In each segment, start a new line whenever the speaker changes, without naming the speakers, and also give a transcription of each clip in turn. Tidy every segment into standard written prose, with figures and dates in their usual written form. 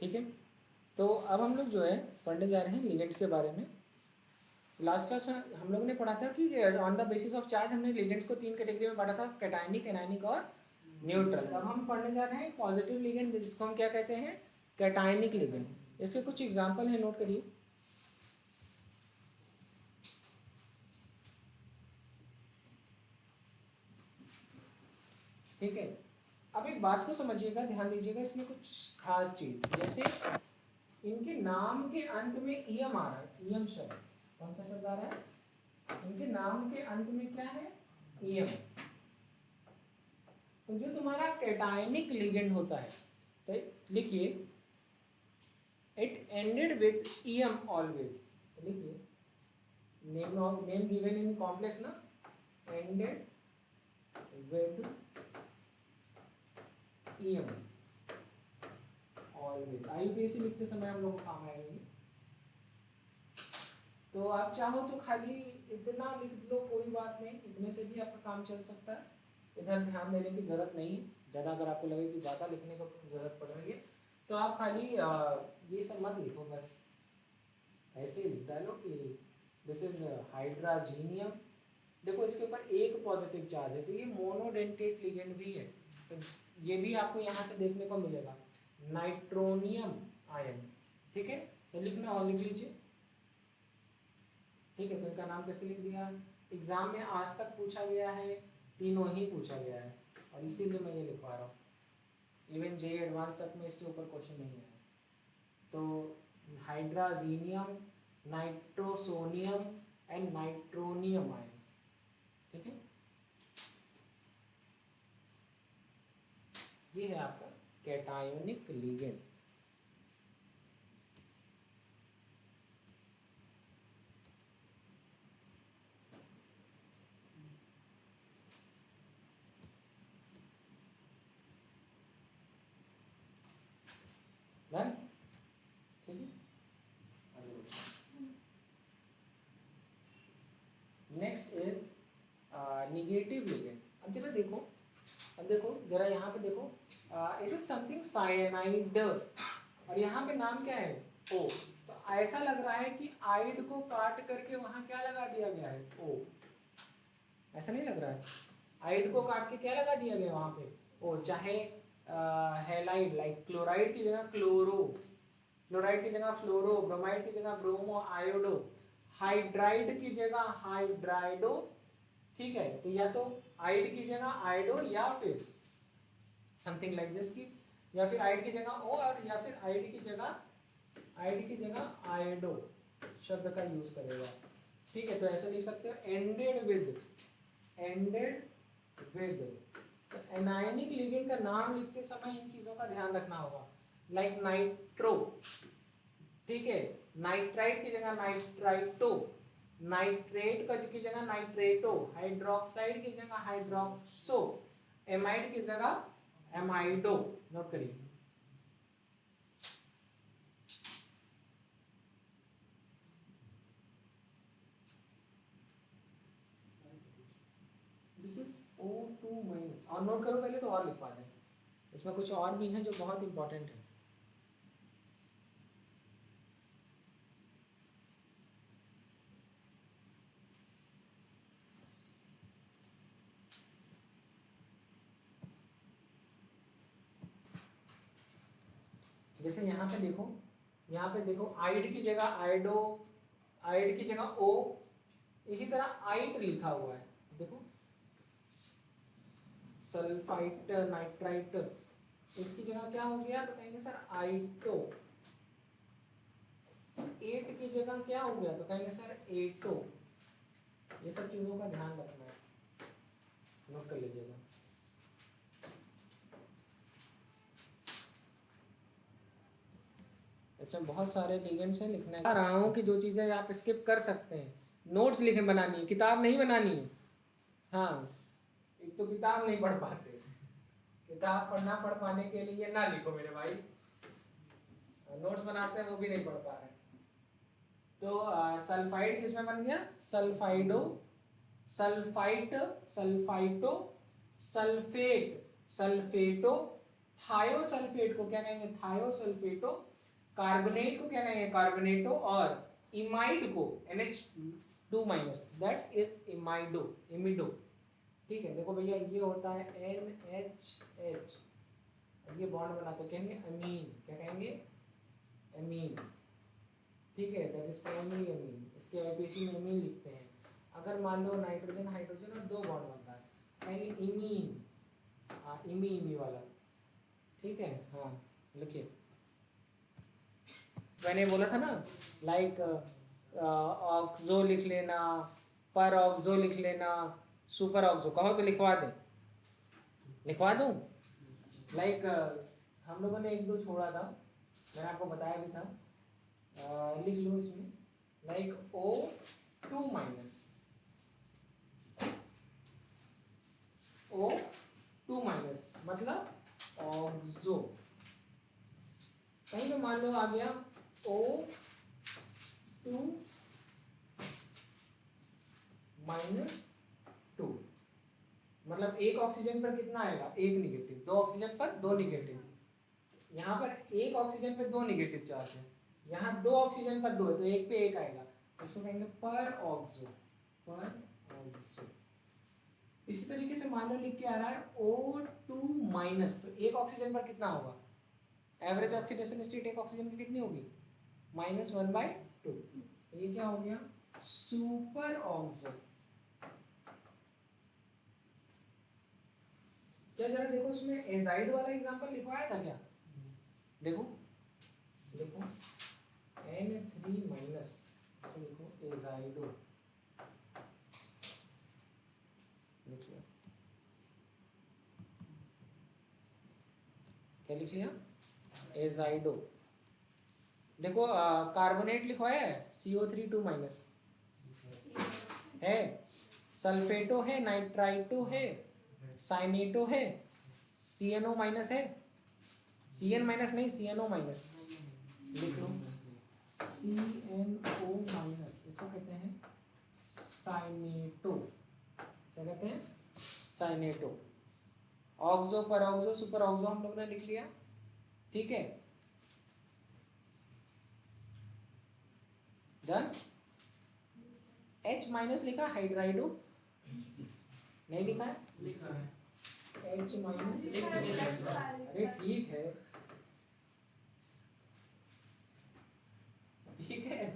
ठीक है, तो अब हम लोग जो है पढ़ने जा रहे हैं लिगेंड्स के बारे में। लास्ट क्लास में हम लोगों ने पढ़ा था कि on the basis of charge हमने लिगेंड्स को 3 कैटेगरी में बांटा था, कैटायनिक, एनायनिक और न्यूट्रल। अब हम पढ़ने जा रहे हैं पॉजिटिव लिगेंड, जिसको हम क्या कहते हैं, कैटायनिक लिगेंड। इसके कुछ एग्जाम्पल हैं, नोट करिए। ठीक है, अब एक बात को समझिएगा, ध्यान दीजिएगा, इसमें कुछ खास चीज, जैसे इनके नाम के अंत में ईयम आ रहा है, ईयम शब्द, कौन सा शब्द आ रहा है, इनके नाम के अंत में क्या है, ईयम। तो जो तुम्हारा कैटायनिक लिगेंड होता है, तो लिखिए इट एंडेड विथ ईयम ऑलवेज। तो लिखिए नेम गिवन इन कॉम्प्लेक्स ना, एंडेड विद ईयम ऑलवेज। आईयूपीएससी लिखते समय हम लोग को काम आएगा ये। तो आप चाहो तो खाली इतना लिख लो, कोई बात नहीं, इतने से भी आपका काम चल सकता है, इधर ध्यान देने की जरूरत नहीं है ज़्यादा। अगर आपको लगे कि ज़्यादा लिखने को जरूरत पड़ रही है तो आप खाली ये सब मत लिखो, बस ऐसे ही लिख डालो कि दिस इज हाइड्राजीनियम। देखो इसके ऊपर एक पॉजिटिव चार्ज है, तो ये मोनोडेंटेट लिगेंड भी है, तो ये भी आपको यहाँ से देखने को मिलेगा, नाइट्रोनियम आयन। ठीक है, तो लिखना और लिख लीजिए। ठीक है, तो इनका नाम कैसे लिख दिया, एग्जाम में आज तक पूछा गया है, तीनों ही पूछा गया है, और इसीलिए मैं ये लिखवा रहा हूँ। इवन जे एडवांस तक में इससे ऊपर क्वेश्चन नहीं आया। तो हाइड्राजीनियम, नाइट्रोसोनियम एंड नाइट्रोनियम आयन। ठीक है, ये है आपका कैटायोनिक लिगेंड। डन, ठीक है। Next is negative ligand. अब जरा देखो, अब देखो जरा यहाँ पे देखो, इट इज समथिंग साइनाइड, और यहाँ पे नाम क्या है, ओ। तो ऐसा लग रहा है कि आइड को काट करके वहां क्या लगा दिया गया है, ओ। ऐसा नहीं लग रहा है, आइड को काट के क्या लगा दिया गया वहां पे, ओ। चाहे हैलाइड, लाइक क्लोराइड की जगह क्लोरो, फ्लोराइड की जगह फ्लोरो, ब्रोमाइड की जगह ब्रोमो, आयोडो, हाइड्राइड की जगह हाइड्राइडो। ठीक है, तो या तो आइड की जगह आइडो, या फिर समथिंग लाइक दिस की, या फिर आइड की जगह ओ, और या फिर आइड की जगह आइडो शब्द का यूज करेगा। ठीक है, तो ऐसे लिख सकते हो, एंडेड विद, एंडेड विद। तो एनायनिक लिगेंड का नाम लिखते समय इन चीजों का ध्यान रखना होगा, लाइक नाइट्रो। ठीक है, नाइट्राइट की जगह नाइट्राइटो, नाइट्रेट की जगह नाइट्रेटो, हाइड्रोक्साइड की जगह हाइड्रोक्सो, एमाइड की जगह एमाइडो। नोट करिए। दिस इज O2-, और नोट करो पहले तो और लिखवा दें, इसमें कुछ और भी हैं जो बहुत इंपॉर्टेंट है। जैसे यहाँ पे देखो, यहाँ पे देखो आइड की जगह आइडो, आइड की जगह ओ, इसी तरह आइट लिखा हुआ है, देखो सल्फाइट, नाइट्राइट, इसकी जगह क्या हो गया, तो कहेंगे सर आइटो। एट की जगह क्या हो गया, तो कहेंगे सर एटो। ये सब चीजों का ध्यान रखना है, नोट कर लीजिएगा। इसमें बहुत सारे लिगेंड्स हैं, लिखना है रहा हूँ कि जो चीजें आप स्किप कर सकते हैं, नोट्स लिखे बनानी है, किताब नहीं बनानी है। हाँ, एक तो किताब नहीं पढ़ पाते, किताब पढ़ पाने के लिए ना लिखो मेरे भाई, नोट्स बनाते हैं वो भी नहीं पढ़ पा रहे। तो सल्फाइड किसमें बन गया, सल्फाइडो, सल्फाइट, सल्फाइटो, सल्फेट, सल्फेटो, थायोसल्फेट को क्या कहेंगे, थायोसल्फेटो। कार्बोनेट को क्या कहेंगे, कार्बोनेटो। और इमाइड को NH2 दैट इज इमाइडो, इमिडो। ठीक है, देखो भैया ये होता है NHH, ये बॉन्ड बनाते हैं, कहेंगे अमीन, क्या कहेंगे, अमीन। ठीक है, दैट इज प्राइमरी अमीन, इसके आईपीसी में अमीन लिखते हैं। अगर मान लो नाइट्रोजन हाइड्रोजन और दो बॉन्ड बन रहा है, कहेंगे इमीन, हाँ इमी इमी वाला। ठीक है, हाँ लिखिए, मैंने बोला था ना, लाइक ऑक्सो लिख लेना, पर ऑक्सो लिख लेना, सुपर ऑक्सो, कहो तो लिखवा दे, लिखवा दूं। लाइक हम लोगों ने एक दो छोड़ा था, मैंने आपको बताया भी था, लिख लो इसमें, like O2 minus, O2 minus मतलब ऑक्सो। कहीं पे मान लो आ गया O2 माइनस 2, मतलब एक ऑक्सीजन पर कितना आएगा, एक निगेटिव, दो ऑक्सीजन पर दो निगेटिव। यहाँ पर एक ऑक्सीजन पर दो निगेटिव चार्ज है, यहाँ दो ऑक्सीजन पर दो है, तो एक पे एक आएगा, इसको कहेंगे पर ऑक्सो, पर ऑक्सो। इसी तरीके से मान लो लिख के आ रहा है O2 माइनस, तो एक ऑक्सीजन पर कितना होगा, एवरेज ऑक्सीडेशन स्टेट एक ऑक्सीजन की कितनी होगी, -1/2। तो ये क्या हो गया, सुपर ऑक्सो। क्या जरा देखो उसमें एजाइड वाला एग्जांपल लिखवाया था क्या, देखो देखो N3 माइनस, देखो एजाइडो, लिख लो, क्या लिख लिया, एजाइडो। देखो कार्बोनेट लिखवाया है, CO3 2- है, सल्फेटो है, नाइट्राइटो है, साइनेटो है, CNO- है, CN- नहीं CNO-, लिख लो CNO-, इसको कहते हैं साइनेटो, क्या कहते हैं, साइनेटो। ऑक्सो, पर ऑक्सो, सुपर ऑक्सो हम लोग ने लिख लिया। ठीक है, डन। H- लिखा, हाइड्राइडो नहीं लिखा है,
लिखा है
H-, अरे ठीक है, ठीक है,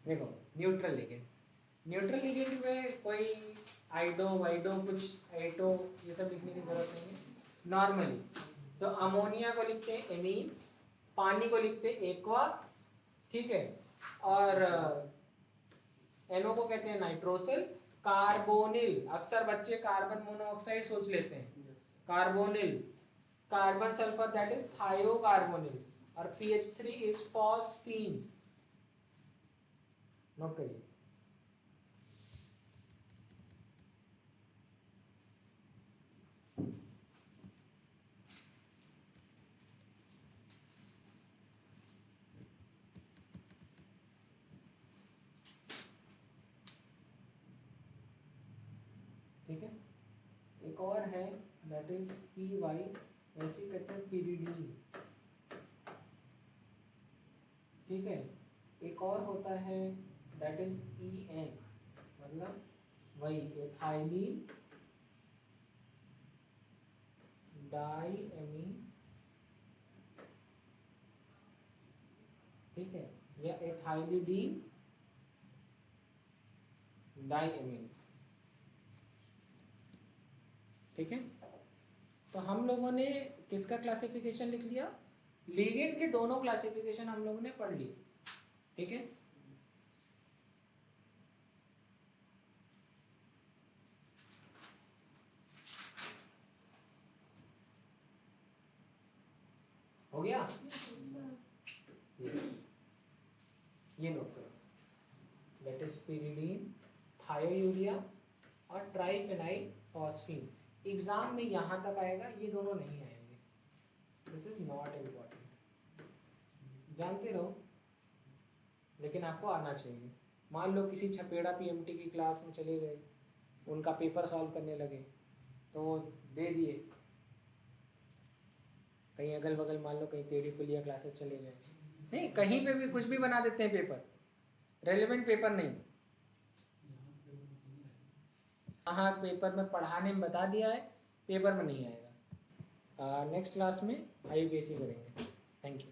देखो न्यूट्रल लिगेंड, न्यूट्रल लिगेंड में कोई आइडो वाइडो कुछ एटो ये सब लिखने की जरूरत नहीं है। नॉर्मली तो अमोनिया को लिखते हैं एमीन, पानी को लिखते हैं एक्वा, ठीक है, और एनो को कहते हैं नाइट्रोसिल। कार्बोनिल, अक्सर बच्चे कार्बन मोनोऑक्साइड सोच लेते हैं, carbonyl, carbon sulphur that is thiocarbonyl, और PH3 इज फॉस्फीन, नोट करिए। ठीक है, एक और है दैट इज PY, ऐसे कहते हैं pyridine। ठीक है, एक और होता है दैट इज EN, मतलब वही एथाइलिन डाईएमीन, ठीक है, या एथाइलिडीन डाईएमीन। ठीक है, तो हम लोगों ने किसका क्लासिफिकेशन लिख लिया, लिगेंड के दोनों क्लासिफिकेशन हम लोगों ने पढ़ लिए। ठीक है, हो गया, ये नोट करो, दैट इज pyridine, थायोयूरिया और ट्राइफेनाइल फॉस्फीन। एग्जाम में यहाँ तक आएगा, ये दोनों नहीं आएंगे, दिस इज नॉट इम्पॉर्टेंट, जानते रहो, लेकिन आपको आना चाहिए। मान लो किसी छपेड़ा PMT की क्लास में चले गए, उनका पेपर सॉल्व करने लगे तो वो दे दिए, कहीं अगल बगल मान लो कहीं तेरी पुलिया क्लासेस चले गए, नहीं कहीं पे भी कुछ भी बना देते हैं पेपर, रेलेवेंट पेपर नहीं। हाँ पेपर में पढ़ाने में बता दिया है, पेपर में नहीं आएगा। नेक्स्ट क्लास में IUPAC करेंगे। Thank you.